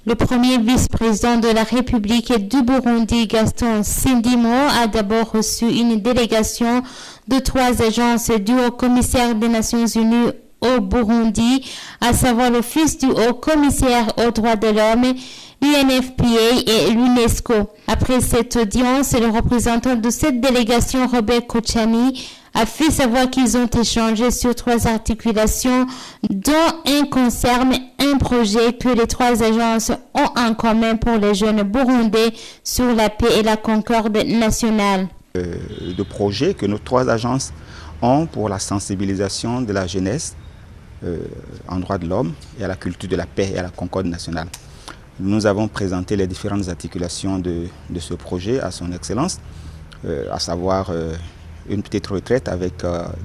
Le premier vice-président de la République du Burundi, Gaston Sindimo, a d'abord reçu une délégation de 3 agences du Haut-Commissaire des Nations Unies au Burundi, à savoir l'Office du Haut-Commissaire aux droits de l'homme, l'UNFPA et l'UNESCO. Après cette audience, le représentant de cette délégation, Robert Kochani, a fait savoir qu'ils ont échangé sur 3 articulations, dont un concerne un projet que les 3 agences ont en commun pour les jeunes burundais sur la paix et la concorde nationale. De projets que nos 3 agences ont pour la sensibilisation de la jeunesse en droits de l'homme et à la culture de la paix et à la concorde nationale. Nous avons présenté les différentes articulations de ce projet à son Excellence, à savoir une petite retraite avec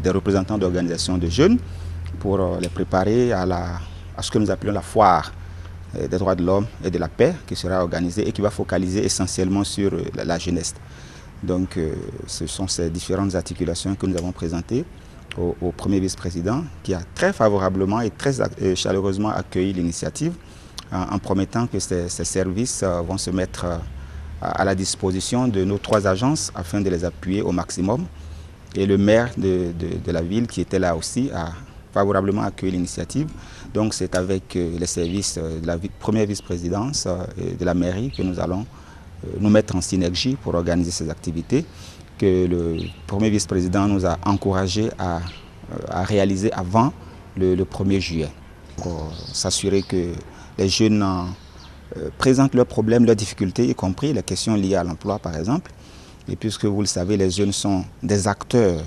des représentants d'organisations de jeunes pour les préparer à ce que nous appelons la foire des droits de l'homme et de la paix qui sera organisée et qui va focaliser essentiellement sur la jeunesse. Donc ce sont ces différentes articulations que nous avons présentées au premier vice-président qui a très favorablement et très chaleureusement accueilli l'initiative en promettant que ces services vont se mettre à la disposition de nos 3 agences afin de les appuyer au maximum. Et le maire de la ville qui était là aussi a favorablement accueilli l'initiative. Donc c'est avec les services de la première vice-présidence et de la mairie que nous allons nous mettre en synergie pour organiser ces activités que le premier vice-président nous a encouragé à réaliser avant le 1er juillet. Pour s'assurer que les jeunes présentent leurs problèmes, leurs difficultés, y compris les questions liées à l'emploi par exemple. Et puisque vous le savez, les jeunes sont des acteurs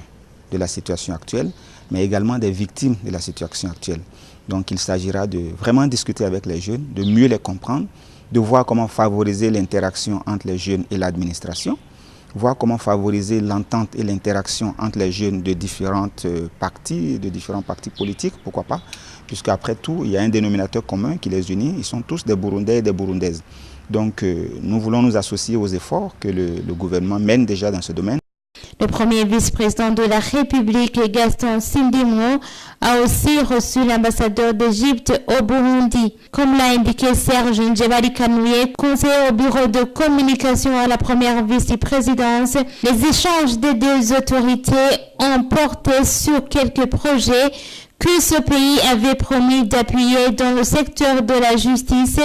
de la situation actuelle, mais également des victimes de la situation actuelle. Donc il s'agira de vraiment discuter avec les jeunes, de mieux les comprendre, de voir comment favoriser l'interaction entre les jeunes et l'administration, voir comment favoriser l'entente et l'interaction entre les jeunes de différents partis politiques, pourquoi pas, puisqu'après tout, il y a un dénominateur commun qui les unit, ils sont tous des Burundais et des Burundaises. Donc nous voulons nous associer aux efforts que le gouvernement mène déjà dans ce domaine. Le premier vice-président de la République, Gaston Sindimo, a aussi reçu l'ambassadeur d'Égypte au Burundi. Comme l'a indiqué Serge Ndjebali-Kanouye, conseiller au bureau de communication à la première vice-présidence, les échanges des 2 autorités ont porté sur quelques projets que ce pays avait promis d'appuyer dans le secteur de la justice,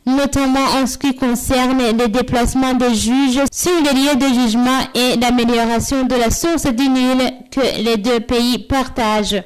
notamment en ce qui concerne les déplacements des juges sur les lieux de jugement et l'amélioration de la source du Nil que les 2 pays partagent.